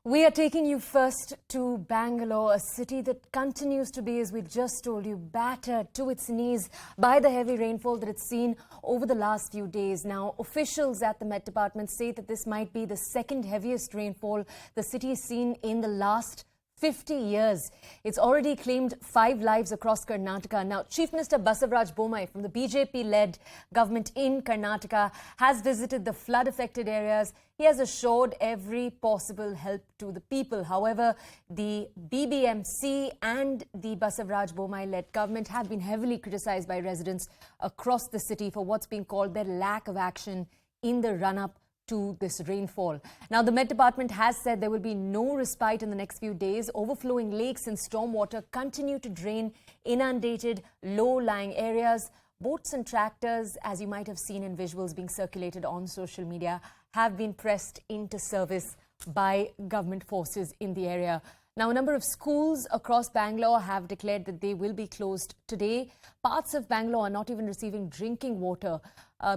We are taking you first to Bangalore, a city that continues to be, as we just told you, battered to its knees by the heavy rainfall that it's seen over the last few days. Now, officials at the Met Department say that this might be the second heaviest rainfall the city has seen in the last 50 years. It's already claimed 5 lives across Karnataka. Now, Chief Minister Basavaraj Bommai from the BJP-led government in Karnataka has visited the flood-affected areas. He has assured every possible help to the people. However, the BBMC and the Basavaraj Bommai-led government have been heavily criticized by residents across the city for what's being called their lack of action in the run-up to this rainfall. Now, the Met Department has said there will be no respite in the next few days. Overflowing lakes and stormwater continue to drain inundated, low-lying areas. Boats and tractors, as you might have seen in visuals being circulated on social media, have been pressed into service by government forces in the area. Now, a number of schools across Bangalore have declared that they will be closed today. Parts of Bangalore are not even receiving drinking water.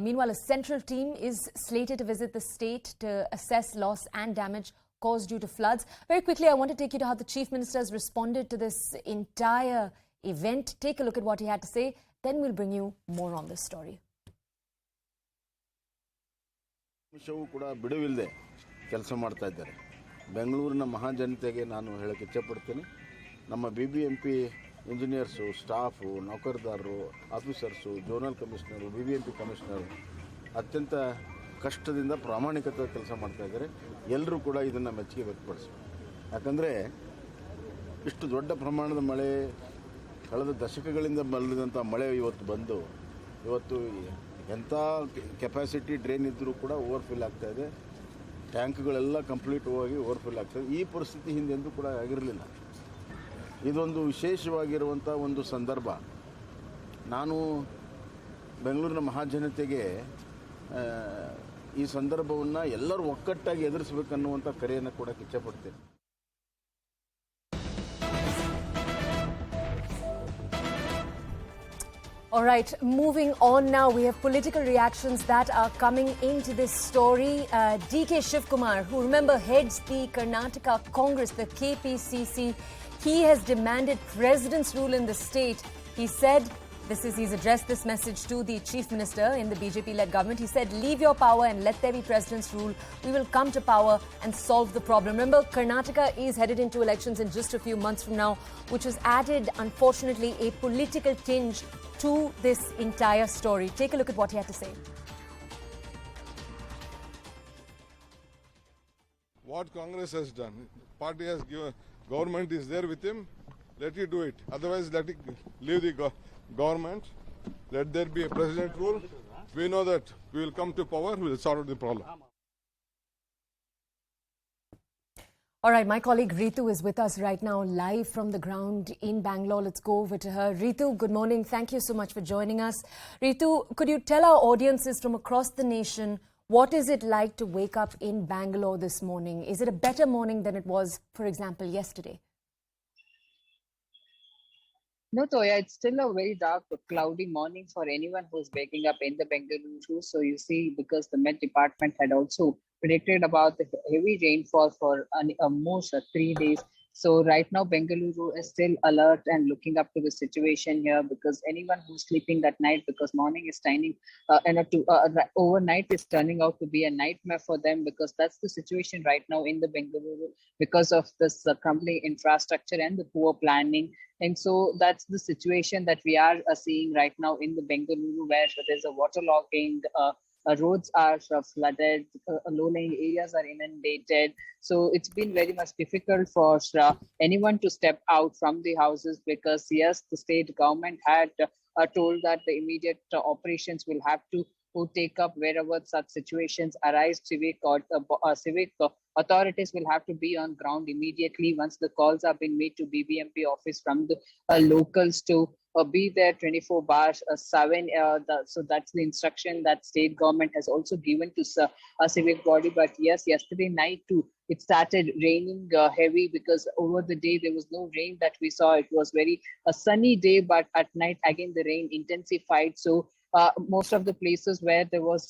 Meanwhile, a central team is slated to visit the state to assess loss and damage caused due to floods. Very quickly, I want to take you to how the Chief Minister has responded to this entire event. Take a look at what he had to say. Then we'll bring you more on this story. ಬೆಂಗಳೂರಿನ ಮಹಾಜನತೆಗೆ ನಾನು ಹೇಳಕ್ಕೆ ಇಚ್ಛೆಪಡ್ತೀನಿ. ನಮ್ಮ BBMP engineers, staff, ನೌಕರದಾರರು, officers, zonal commissioner, BBMP commissioner ಅತ್ಯಂತ ಕಷ್ಟದಿಂದ ಪ್ರಾಮಾಣಿಕತೆ ಕೆಲಸ ಮಾಡ್ತಾ ಇದ್ದಾರೆ. ಎಲ್ಲರೂ ಕೂಡ ಇದನ್ನು ಮೆಚ್ಚುಗೆ ವ್ಯಕ್ತಪಡಿಸಬೇಕು. ಯಾಕಂದರೆ ಇಷ್ಟು ದೊಡ್ಡ ಪ್ರಮಾಣದ ಮಳೆ, ಕಳೆದ ದಶಕಗಳಿಂದ ಬಲ್ಲದಂಥ ಮಳೆ ಇವತ್ತು ಎಂಥ ಕೆಪಾಸಿಟಿ ಡ್ರೈನ್ ಇದ್ದರೂ ಕೂಡ ಓವರ್ಫಿಲ್ ಆಗ್ತಾಯಿದೆ. ಟ್ಯಾಂಕ್ಗಳೆಲ್ಲ ಕಂಪ್ಲೀಟ್ ಹೋಗಿ ಓವರ್ಫಿಲ್ ಆಗ್ತದೆ. ಈ ಪರಿಸ್ಥಿತಿ ಹಿಂದೆಂದೂ ಕೂಡ ಆಗಿರಲಿಲ್ಲ. ಇದೊಂದು ವಿಶೇಷವಾಗಿರುವಂಥ ಒಂದು ಸಂದರ್ಭ. ನಾನು ಬೆಂಗಳೂರಿನ ಮಹಾಜನತೆಗೆ ಈ ಸಂದರ್ಭವನ್ನು ಎಲ್ಲರೂ ಒಕ್ಕಟ್ಟಾಗಿ ಎದುರಿಸಬೇಕನ್ನುವಂಥ ಕರೆಯನ್ನು ಕೊಡೋಕ್ಕೆ ಇಚ್ಛೆಪಡ್ತೇನೆ. All right, moving on now, we have political reactions that are coming into this story. DK Shivkumar, who remember heads the Karnataka Congress, the KPCC, he has demanded president's rule in the state. He said, he's addressed this message to the Chief Minister in the BJP-led government. He said, leave your power and let there be president's rule. We will come to power and solve the problem. Remember, Karnataka is headed into elections in just a few months from now, which has added, unfortunately, a political tinge to this entire story. Take a look at what he had to say. What Congress has done, party has given, government is there with him, let it do it. Otherwise, let it leave the government, let there be a president rule. We know that we will come to power, we will solve the problem. All right, my colleague Ritu is with us right now, live from the ground in Bangalore. Let's go over to her. Ritu, good morning. Thank you so much for joining us. Ritu, could you tell our audiences from across the nation, what is it like to wake up in Bangalore this morning? Is it a better morning than it was, for example, yesterday? No, Toya, it's still a very dark, cloudy morning for anyone who's waking up in the Bengaluru. So you see, because the Met Department had also predicted about the heavy rainfall for almost 3 days. So right now, Bengaluru is still alert and looking up to the situation here, because anyone who's sleeping that night, because morning is turning overnight is turning out to be a nightmare for them, because that's the situation right now in the Bengaluru because of this crumbling infrastructure and the poor planning. And so that's the situation that we are seeing right now in the Bengaluru, where there's a waterlogging, roads are flooded, low-lying areas are inundated. So it's been very much difficult for anyone to step out from the houses, because yes, the state government had told that the immediate operations will have to take up wherever such situations arise. Civic authorities will have to be on ground immediately once the calls have been made to BBMP office from the locals to be there 24/7. So that's the instruction that state government has also given to a civic body. But yes, yesterday night too, it started raining heavy, because over the day there was no rain that we saw. It was a sunny day, but at night again the rain intensified. So most of the places where there was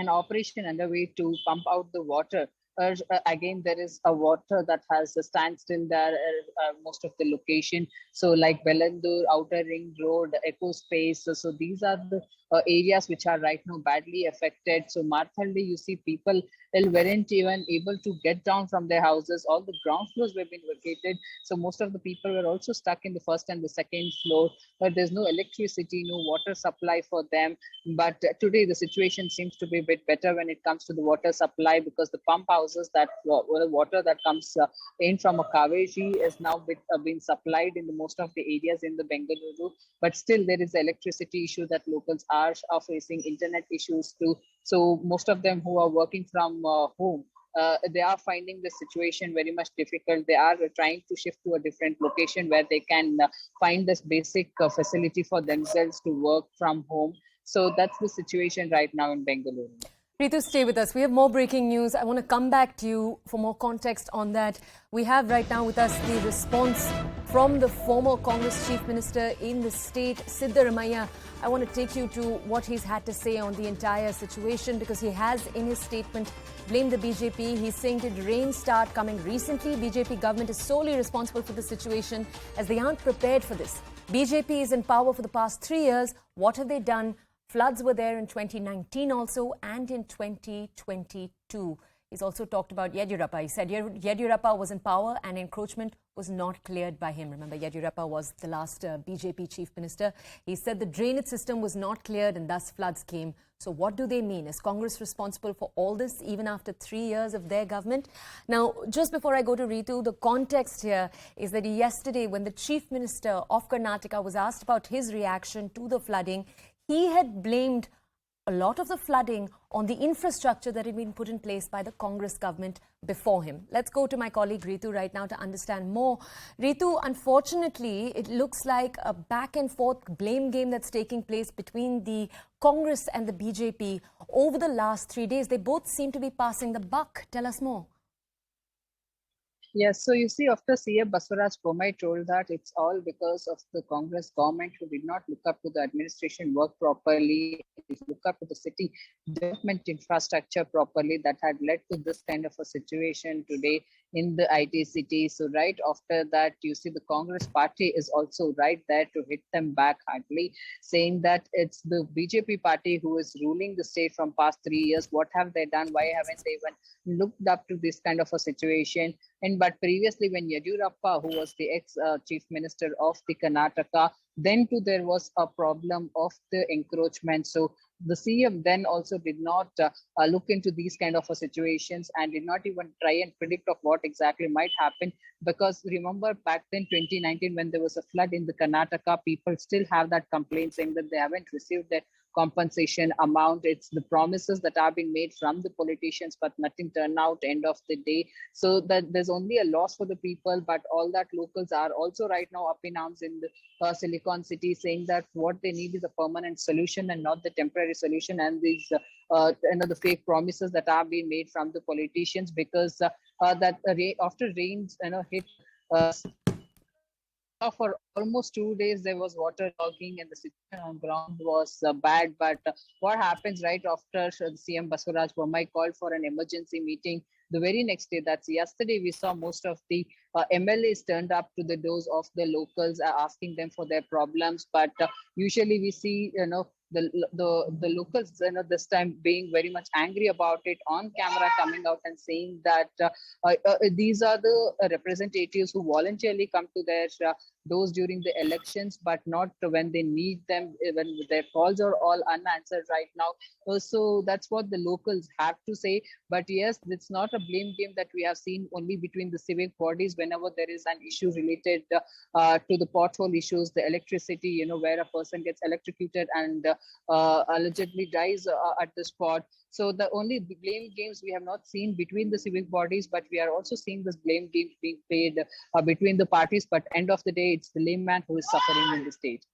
an operation underway to pump out the water, again, there is a water that has a standstill there, most of the location. So like Bengaluru, Outer Ring Road, Eco Space. So these are the areas which are right now badly affected. So Marthaldi, you see people weren't even able to get down from their houses. All the ground floors were being vacated. So most of the people were also stuck in the first and the second floor. But there's no electricity, no water supply for them. But today the situation seems to be a bit better when it comes to the water supply, because the pump houses that the water that comes in from a Kaveri is now being supplied in the most of the areas in the Bengaluru. But still there is the electricity issue that locals are facing, internet issues too. So most of them who are working from home, they are finding the situation very much difficult. They are trying to shift to a different location where they can find this basic facility for themselves to work from home. So that's the situation right now in Bengaluru. Ritu, stay with us. We have more breaking news. I want to come back to you for more context on that. We have right now with us the response from the former Congress Chief Minister in the state, Siddaramaiah. I want to take you to what he's had to say on the entire situation, because he has in his statement blamed the BJP. He's saying, did rain start coming recently? BJP government is solely responsible for the situation as they aren't prepared for this. BJP is in power for the past 3 years. What have they done? Floods were there in 2019 also, and in 2022. He's also talked about Yediyurappa. He said Yediyurappa was in power and encroachment was not cleared by him. Remember, Yediyurappa was the last BJP chief minister. He said the drainage system was not cleared and thus floods came. So what do they mean? Is Congress responsible for all this even after 3 years of their government? Now, just before I go to Ritu, the context here is that yesterday when the chief minister of Karnataka was asked about his reaction to the flooding, he had blamed a lot of the flooding on the infrastructure that had been put in place by the Congress government before him. Let's go to my colleague Ritu right now to understand more. Ritu, unfortunately, it looks like a back and forth blame game that's taking place between the Congress and the BJP over the last 3 days. They both seem to be passing the buck. Tell us more. Yes, so you see, after CM Basuraj Bommai told that it's all because of the Congress government who did not look up to the administration work properly, look up to the city development infrastructure properly, that had led to this kind of a situation today in the IT city. So right after that, you see the Congress party is also right there to hit them back hardly, saying that it's the BJP party who is ruling the state from past 3 years. What have they done? Why haven't they even looked up to this kind of a situation? But previously, when Yediyurappa, who was the ex-chief minister of the Karnataka, then too there was a problem of the encroachment. So the CM then also did not look into these kind of situations and did not even try and predict of what exactly might happen. Because remember back then 2019 when there was a flood in the Karnataka, people still have that complaint saying that they haven't received their compensation amount. It's the promises that are being made from the politicians, but nothing turned out end of the day. So that there's only a loss for the people, but all that locals are also right now up in arms in the Silicon City, saying that what they need is a permanent solution and not the temporary solution, and these the fake promises that are being made from the politicians, because after rains hit for almost 2 days there was water logging and the situation on ground was bad. But what happens right after CM Basuraj Bommai called for an emergency meeting, the very next day, that's yesterday, we saw most of the MLAs turned up to the doors of the locals asking them for their problems. But usually we see the locals this time being very much angry about it, on camera coming out and saying that these are the representatives who voluntarily come to their doors during the elections, but not when they need them, when their calls are all unanswered right now. So that's what the locals have to say. But yes, it's not a blame game that we have seen only between the civic bodies whenever there is an issue related to the pothole issues, the electricity, where a person gets electrocuted and allegedly dies at the spot. So the only blame games we have not seen between the civic bodies, but we are also seeing this blame game being played between the parties. But end of the day, it's the layman who is suffering in the state.